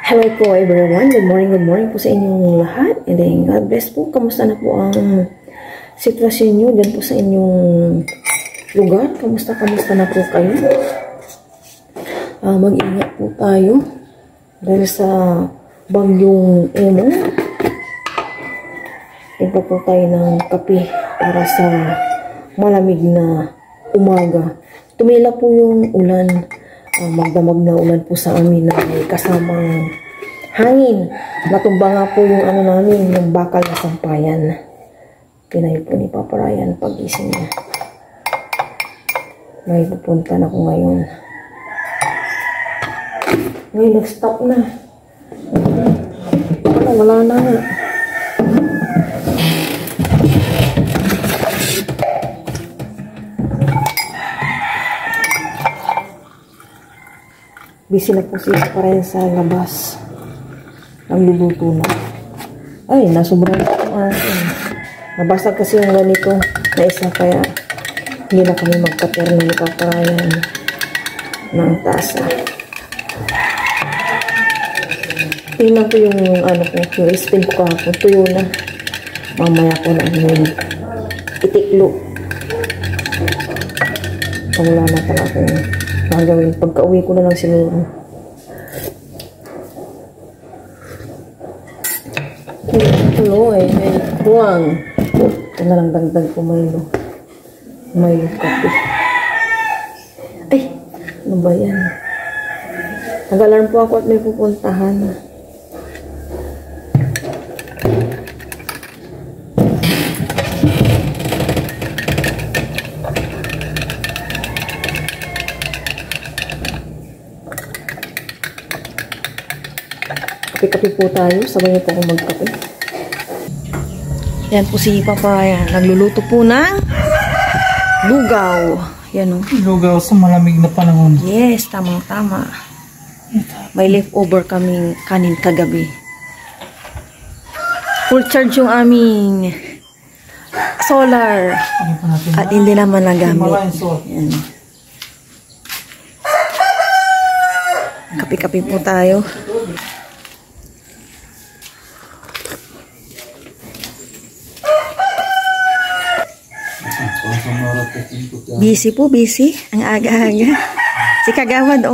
Hello po everyone. Good morning po sa inyong lahat. And then God bless po. Kamusta na po ang sitwasyon nyo dyan po sa inyong lugar? Kamusta na po kayo? Mag-ingat po tayo dahil sa bagyong Emo. Tigpa po tayo ng kape para sa malamig na umaga. Tumila po yung ulan. Magdamag na ulan po sa amin na may kasamang hangin. Natumba nga po yung namin, yung bakal na sampayan. Pinay po ni Papa Ryan pag-gising niya. May pupunta na ko ngayon. Ngayon, nag-stop na. Wala na nga. Busy na po siya pa rin sa labas. Nagluluto na. Ay, nasubran na po nabasag kasi yung ganito na isa, kaya hindi na kami magkaper na ipaparayan ng tasa. Tingnan ko yung yung spin ko kahapon. Tuyo na. Mamaya ko na yung itiklo. Wala na talaga yung gagawin. Pagka-uwi ko na lang siguro. Tuloy, may buwang. Ito na lang dagdag ko may kape. Ay, ano ba yan? Nag-alarm po ako at may pupuntahan. Kape-kape po tayo. Sabay niyo po akong magkape. Yan po si Papa. Yan. Nagluluto po ng lugaw. Yan o. Lugaw sa malamig na panahon. Yes, tamang-tama. May leftover kaming kanin kagabi. Full charge yung aming solar. At hindi naman nagamit. Yan. Kape-kape po tayo. Busy. Ang aga-aga. Si Kagawad,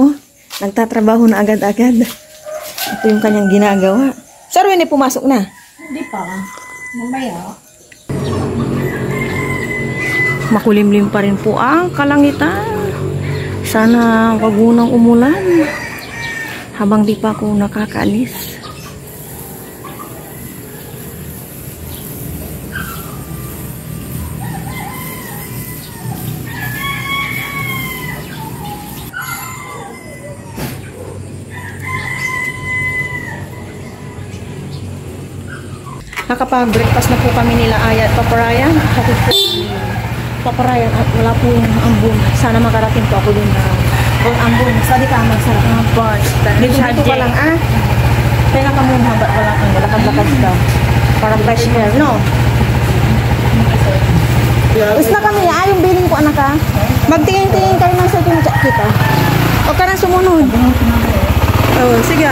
nagtatrabaho na agad-agad. Ito yung kanyang ginagawa. Sir, hindi pumasok na? Hindi pa. Mamaya. Makulimlim pa rin po ang kalangitan. Sana wag munang umulan. Habang di pa ako nakakaalis. Nakapag-breakfast na po kami nila Aya at Papa Ryan. Ako po Papa Ryan at wala po yung ambon. Sana makarating po ako dun na ambon. Sali ka, masarap ng bars. Dito ka lang Kaya ka muna, ba't wala kang lakad-lakad ka? Parang fresh air, no? Is na kami, yung billing ko anak ka. Magtingin-tingin kayo ng sa kita. O ka na sumunod. Sige.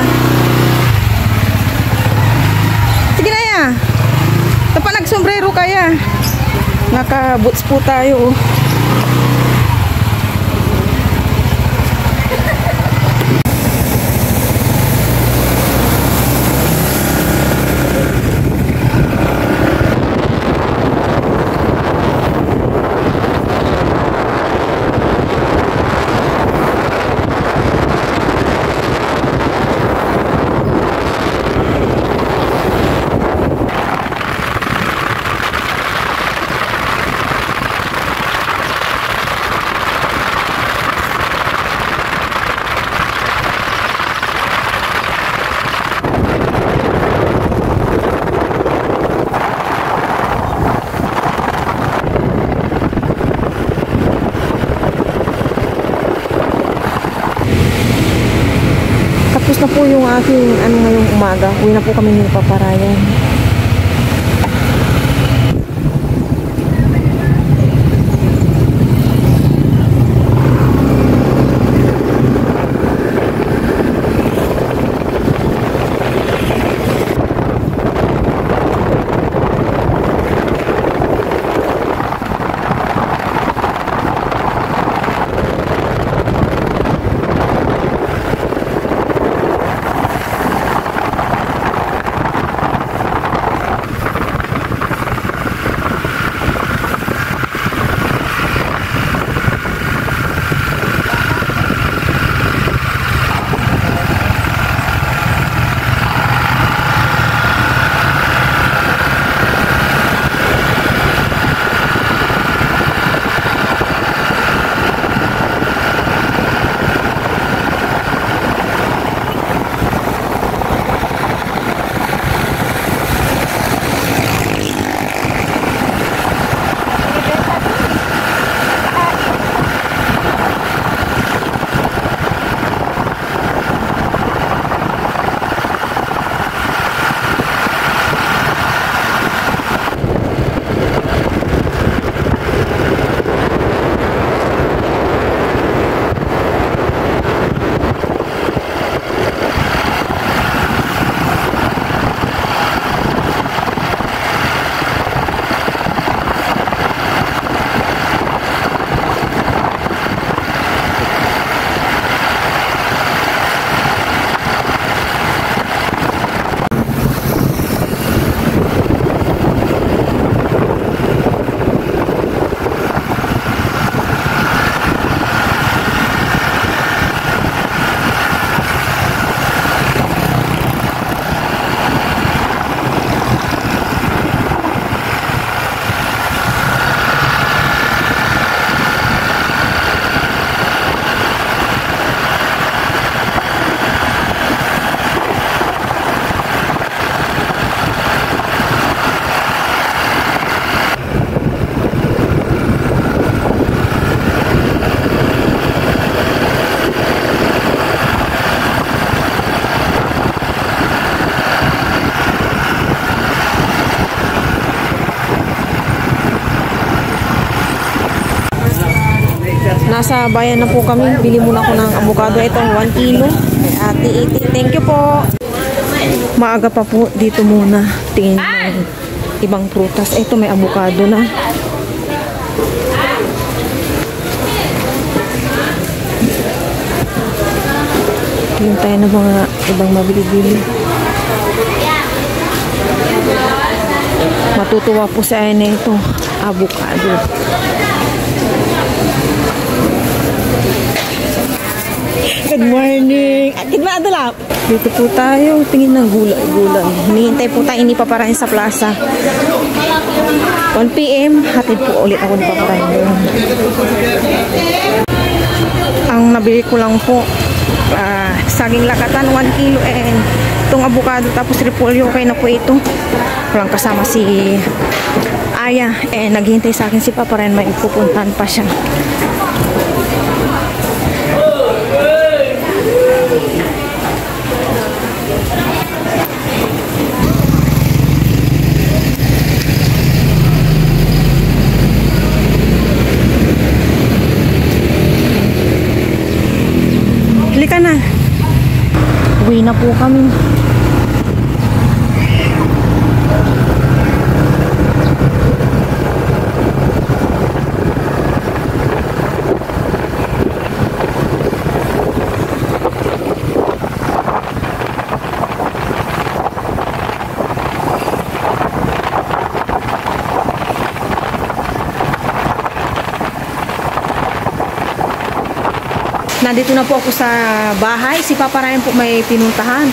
Sige na ya. Tapos nagsombrero kaya. Naka-boots po tayo. Tapos na po yung aking ngayong umaga. Uwi na po kami ng Papa Ryan. nasa bayan na po kami. Bili muna ako ng avocado. Ito, 1 kilo. Kay Ate Iti. Thank you po. Maaga pa po. Dito muna. Tingin ng ibang prutas. Ito, may avocado na. Tingin tayo ng mga ibang mabili-bili. Matutuwa po sa akin na ito. Avocado. Good morning! Akit ba adalap? Dito po tayo. Tingin ng gulay-gulay. Hinihintay po tayo ni Paparain sa plaza. 1 PM. Hatid po ulit ako ni Paparain doon. Ang nabili ko lang po, saging lakatan, 1 kilo. And itong avocado tapos repolyo. Okay na po ito. Walang kasama si Aya. Naghihintay sa akin si Paparain. May ipupuntahan pa siya. Halika na. Uwi na po kami. Nandito na po ako sa bahay. Si Paparain po may pinuntahan.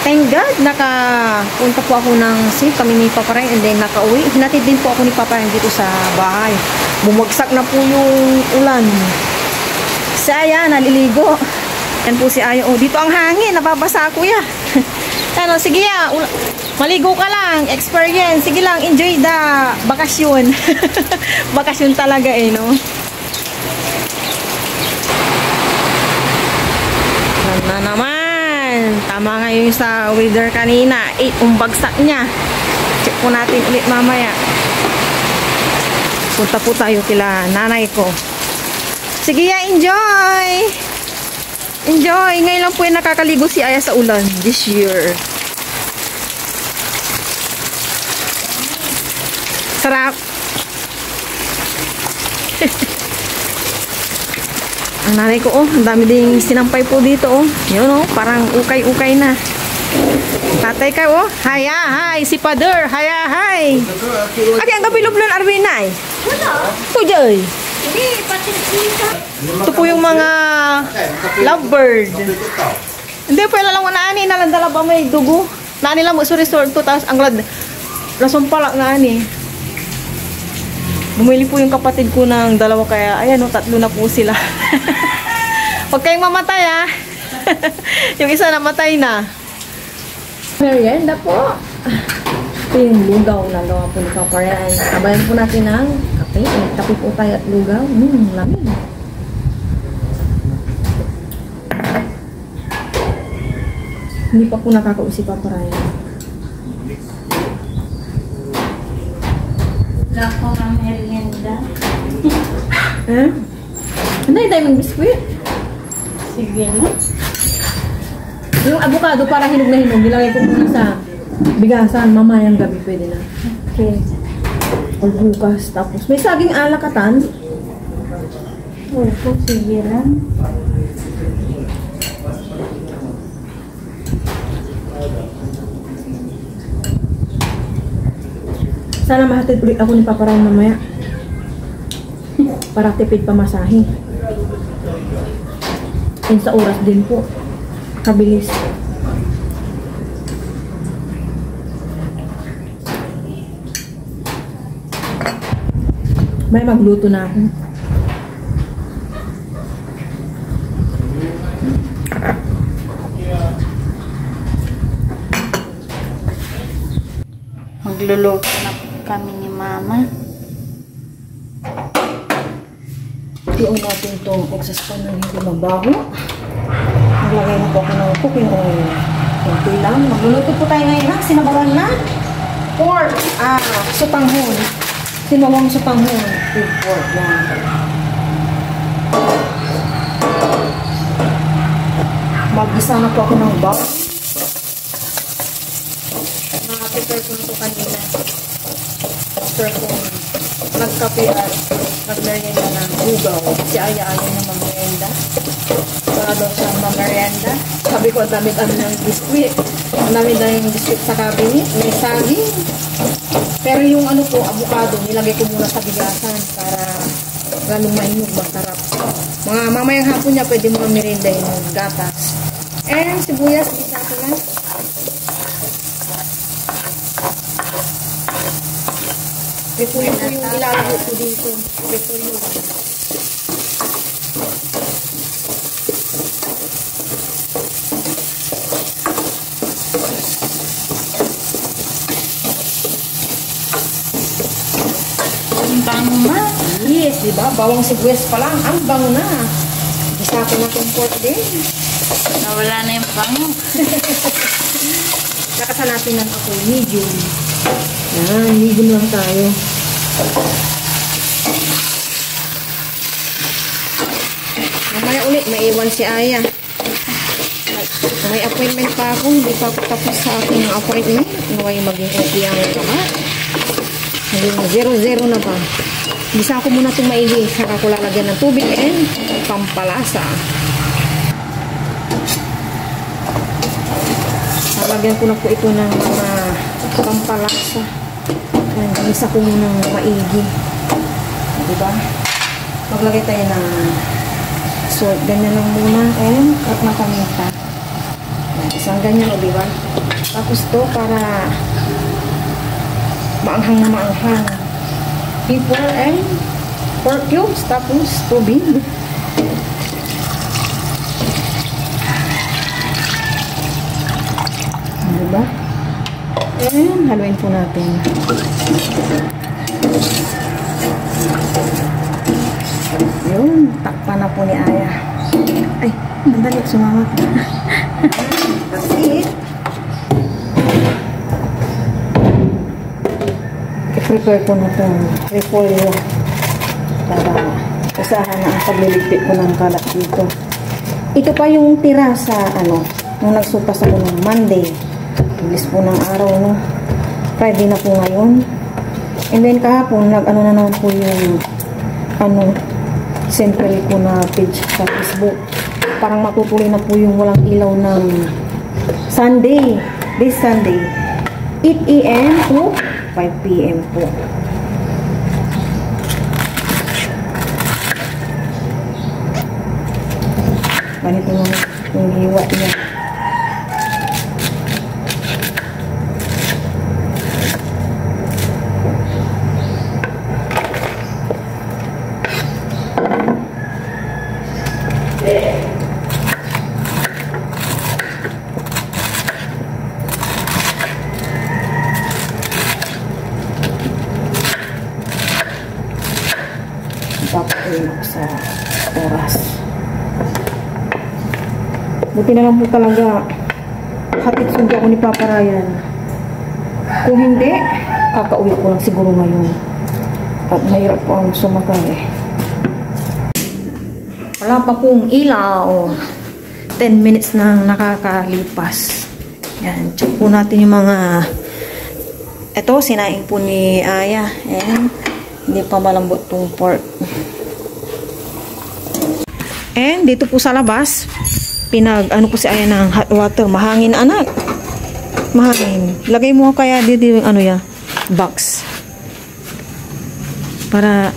Thank God, nakapunta po ako ng safe kami ni Paparain and then nakauwi. Hinatid din po ako ni Paparain dito sa bahay. Bumagsak na po yung ulan. Si Aya, naliligo. Yan po si Aya. Oh, dito ang hangin. Nababasa ako ya. Ano, sige ya. Maligo ka lang. Experience. Sige lang. Enjoy the bakasyon. Bakasyon talaga no? Na naman. Tama nga yung sa weather kanina. Umbagsak niya. Check po natin ulit mamaya. Punta po tayo kila nanay ko. Sige ya, enjoy! Enjoy! Ngayon lang po yung nakakaligo si Aya sa ulan this year. Sarap! Ang nanay ko, ang dami ding sinampay po dito, Yun, parang ukay-ukay na. Tatay ka, Hi, si Father. Hi. Aki, ang kapiloblon, Arwinay. Wala. Tujoy. Hindi, pati sita. Ito po yung mga lovebird. Hindi, pwede lang na nalandala ba may dugo. Naani lang mo sa resort to, tapos ang nasumpalak na ani. Bumili po yung kapatid ko ng 2, kaya ayan 3 na po sila. Huwag kayong mamatay yung isa namatay na. Merienda po. Ito yung lugaw na gawa po ni Paparain. Sabayan po natin ng kape. Kape po tayo at lugaw. Lamig. Hindi pa po nakakausip Paparain. Ako ng merienda. Anday tayo ng biskwit. Sige na. Yung avocado para hinog na hinog. Nilagay ko muna sa bigasan. Mamayang gabi pwede na. Okay. O bukas. Tapos may saging alakatan. Opo, sige lang. Sana mahatid ulit ako ni Paparain mamaya. Para tipid pamasahe. And sa oras din po. Kabilis. May magluto na ako. Magluluto na kami ni Mama. Iyon natin itong exhaust na hindi mabaho. Naglagay na po ako ng cooking oil. Kunti lang. Magluluto po tayo ngayon ng sinabawan na pork. Sutanghon. Sinawang sutanghon. Pork. Yan. Mag-isa na po ako ng bawang. Na-prepare ko na ito kanina. After ko nagkape at nagmerienda ng ugaw. Si Aya-aya na mag-merienda. Para daw siya mag-merienda. Sabi ko, ang dami-dami ng biskuit. Ang dami-dami ng biskuit sa cabinet. May saging. Pero yung ano po, avocado, nilagay ko muna sa bigasan para lalong mainog, masarap. Mga mamayang hapon niya, pwede mo merienda yung gatas. And sibuyas, isa ko lang. Repolyo ko yung ilalagay ko dito. Repolyo. Ang bango na. Yes, di ba? Bawang sibuyas pa lang. Ang bango na. Isa ko na itong pork din. Nawala na yung bango. Nakasalatinan ako. Medium. Yan, medium lang tayo. Mamaya ulit, maiwan si Aya. May appointment pa ako. Hindi pa ako tapos sa aking appointment. Naway maging okay ang lahat. Naging 0-0 na pa. Bisa ko muna itong maigi. Saka ko lalagyan ng tubig and pampalasa. Lalagyan ko na po ito ng mga pampalasa. Bisa ko muna maigi. Diba? Maglagay tayo ng salt. Ganyan lang muna. And cut na paminta. Isang ganyan, diba? Tapos to para maanghang na maanghang. Pepper and pork cubes. Tapos tubig. Diba? And haluin po natin. Yun. Takpan na po ni Aya. Ay, mandali. Sumama. That's it. I-prepare ko na itong repolyo para usahan na ang pagliligpit ko ng kalat dito. Ito pa yung tira sa ano, nung nagsupas ako ng Monday. Bilis po ng araw, no? Friday na po ngayon. And then kahapon, nag-ano na naman po yung ano, central ko na page sa Facebook. Parang matutuloy na po yung walang ilaw ng Sunday. This Sunday. 8 AM to 5 PM po. Ganito lang yung hiwa niya. Papakuin ako sa oras. Buti na lang po talaga hatid sundo ako ni Papa Ryan. Kung hindi, kakauwi ko lang siguro ngayon. At mahirap po ang sumakay. Wala pa pong ilaw. 10 minutes na nakakalipas. Yan, check po natin yung mga ito, sinaing po ni Aya. And hindi pa malambot tong pork. And dito po sa labas, ano po si Aya ng hot water. Mahangin, anak. Mahangin. Lagay mo kaya dito yung ano ya, box. Para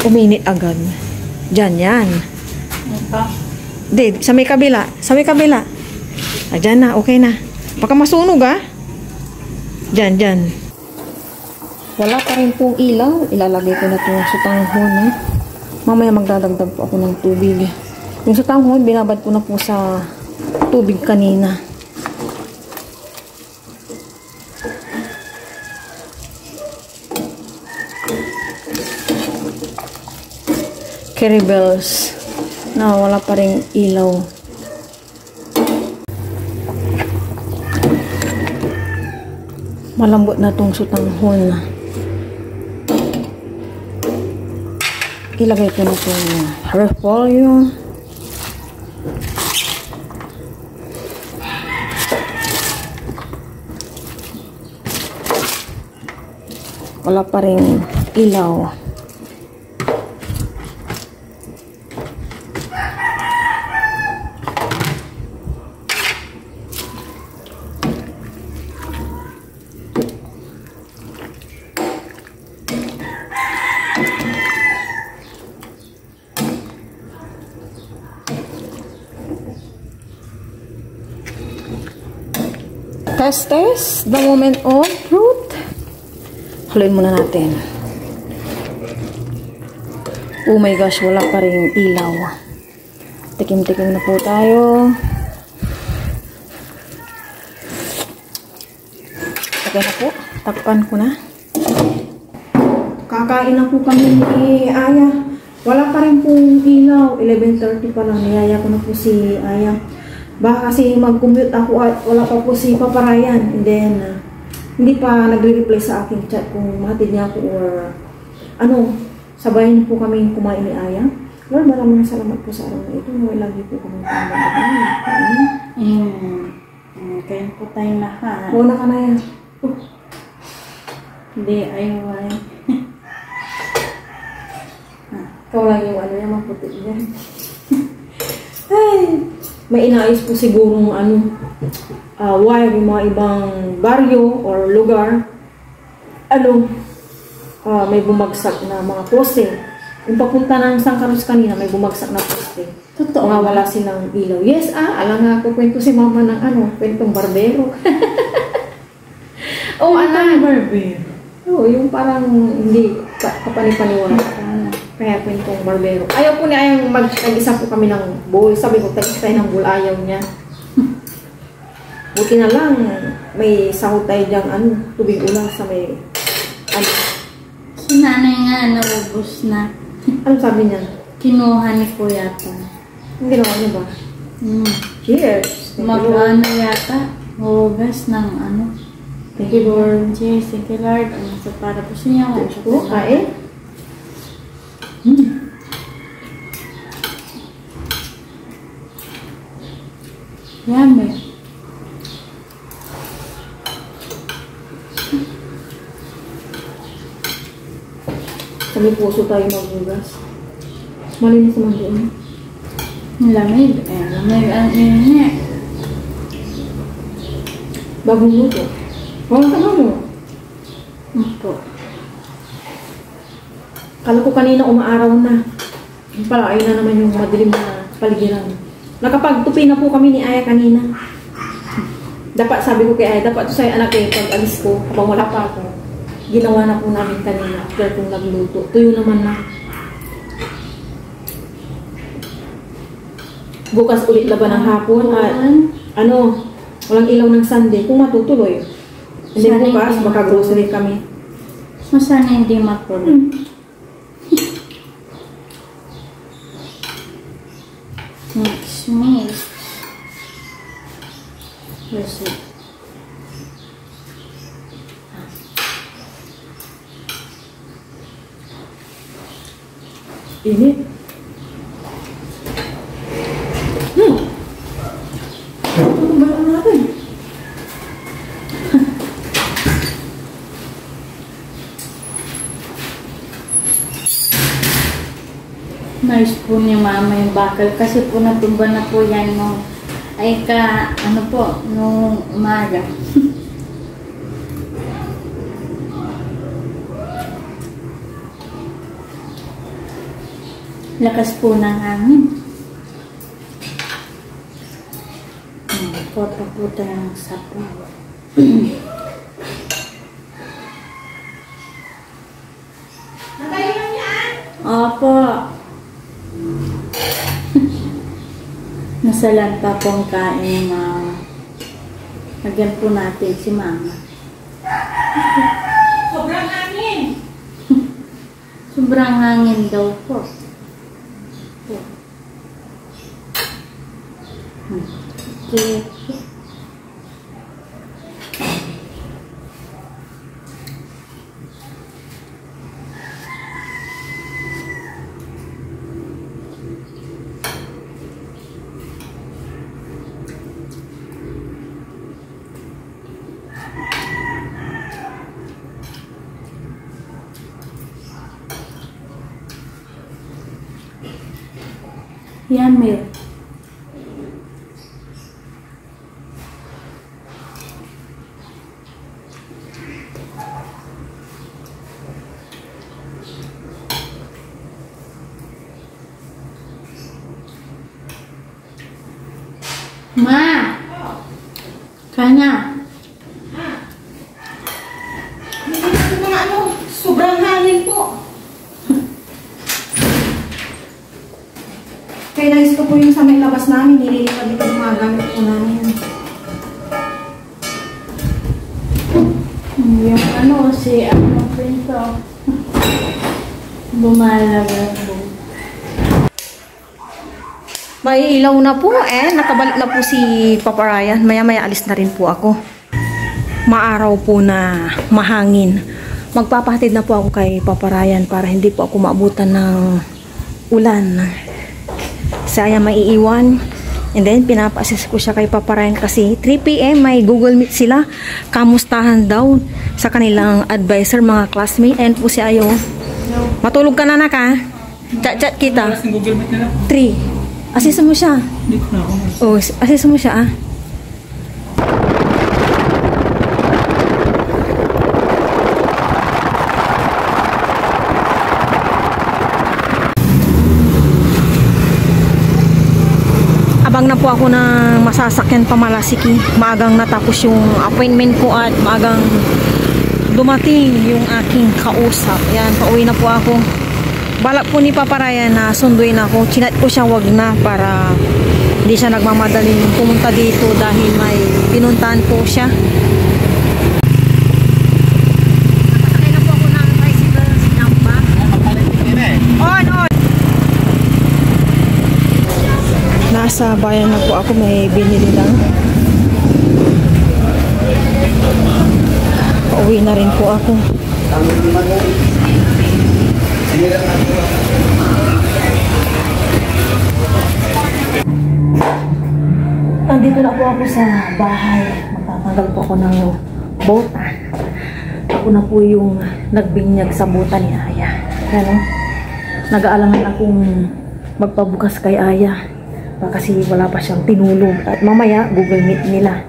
uminit agad. Diyan, yan. Di, sa may kabila. Sa may kabila. Diyan na, okay na. Baka masunog, ah. Diyan, diyan. Wala pa rin pong ilaw. Ilalagay ko na itong sutanghon. Mamaya magdadagdag po ako ng tubig. Yung sutanghon, binabad ko na po sa tubig kanina. Curry bells na wala pa rin ilaw. Malambot na itong sutanghon. Ilagay ko na itong repolyo. wala pa rin ilaw. Test. The moment of truth. Haluin muna natin. Oh my gosh, wala pa rin ilaw. Tikim-tikim na po tayo. Okay na po. Takpan ko na. Kakain na po kami ni Aya. Wala pa rin pong ilaw. 11:30 pa lang. Niyaya ko na po si Aya. Baka kasi mag-commute ako at wala pa po si Papa Ryan. And then, hindi pa nagre-reply sa aking chat kung mahatid niya ako or ano, sabayan niyo po kami kumain ni Aya. Lord, maraming salamat po sa araw na ito. Naway lagi po kami Kaya po tayong lahat. Muna ka na yan. Hindi, ayaw. Ikaw lang yung ano niya, maputi niya. Ay! May inaayos po sigurong wire yung mga ibang baryo or lugar. May bumagsak na mga poste. Yung papunta ng San Carlos kanina, may bumagsak na poste. Totoo. Wala silang ilaw. Yes, alam nga ako, kwento si mama ng kwentong barbero. Barbero. Yung parang hindi kapani-paniwala. Kaya kwentong barbero. Ayaw po niya, ayaw mag-isa po kami ng bowl. Sabi ko, tag-isa tayo ng bowl. Ayaw niya. Buti na lang, may sahod tayo diyang tubig ulang sa may Si nanay nga, naubos na. Ano sabi niya? Kinuha ni Kuya yata. Hindi naman niya ba? Cheers! Mag-ano yata, hugas ng Thank you, Lord. Cheers, thank you, Lord. So, para po siya yung Kain? Yummy. Sabi puso tayo maghugas. Malinis naman doon. Lamig. Lamig ang init. Bagong luto. Walang tama mo. Opo. Kala ko kanina umaaraw na. Yung pala, ayun na naman yung madilim na paligiran. Nakapagtupi na po kami ni Aya kanina. Dapat sabi ko kay Aya, dapat sa'yo anak eh, pag alis ko, habang wala pa ako, ginawa na po namin kanina after kong nagluto. Tuyo naman na. Bukas ulit laban ng hapon at walang ilaw ng Sunday kung matutuloy. Hindi bukas, baka grocery kami. Sana hindi matuloy. Next meal. Where's it? Init. Ano ba natin? Nice po ni Mama yung bakal kasi po natumba na po yan nung nung umaga. Lakas po ng hangin. Puta ng sapaw. Opo. Nasalan pa pong kain ni Mama. Lagyan po natin si Mama. Sobrang hangin! Sobrang hangin daw po. Okay. Yamir. Ma! Kana? Sobrang hangin po. Kaya nais ko po yung sa may labas namin, nililipad dito yung mga gamit po namin. Yung si Pinto. Bumalaga po. May ilaw na po nakabalik na po si Papa Ryan. Maya-maya alis na rin po ako. Maaraw po na mahangin. Magpapahatid na po ako kay Papa Ryan para hindi po ako maabutan ng ulan. Saya maiiwan. And then, pinapa-assist ko siya kay Papa Ryan kasi 3 PM may Google Meet sila. Kamustahan daw sa kanilang advisor, mga classmate. And po si Ayo. Matulog ka na ha? Chat-chat kita. Alas ng Google Meet nila. 3. Assist mo siya. Hindi ko na ako. Oh, assist mo siya Abang na po ako ng masasakyan pamalasiki. Maagang natapos yung appointment ko at maagang dumating yung aking kausap. Yan, pauwi na po ako. Balak po ni Papa Ryan na sunduin ako. Chinat ko siya wag na para hindi siya nagmamadaling pumunta dito dahil may pinuntahan po siya. Nakasakay na po ako ng bicycle si Namba. On! Nasa bayan na po ako, may binili lang. Pauwi na rin po ako. Nandito na po ako sa bahay. Magtatanggal po ako ng bota. Ako na po yung nagbinyag sa bota ni Aya. Ano? Nag-aalangan akong magpabukas kay Aya. Kasi wala pa siyang tinulog. At mamaya, Google Meet nila.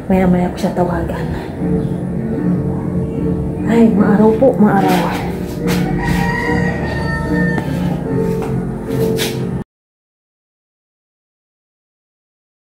Maya-maya ko siya tawagan. Ay, maaraw po, maaraw.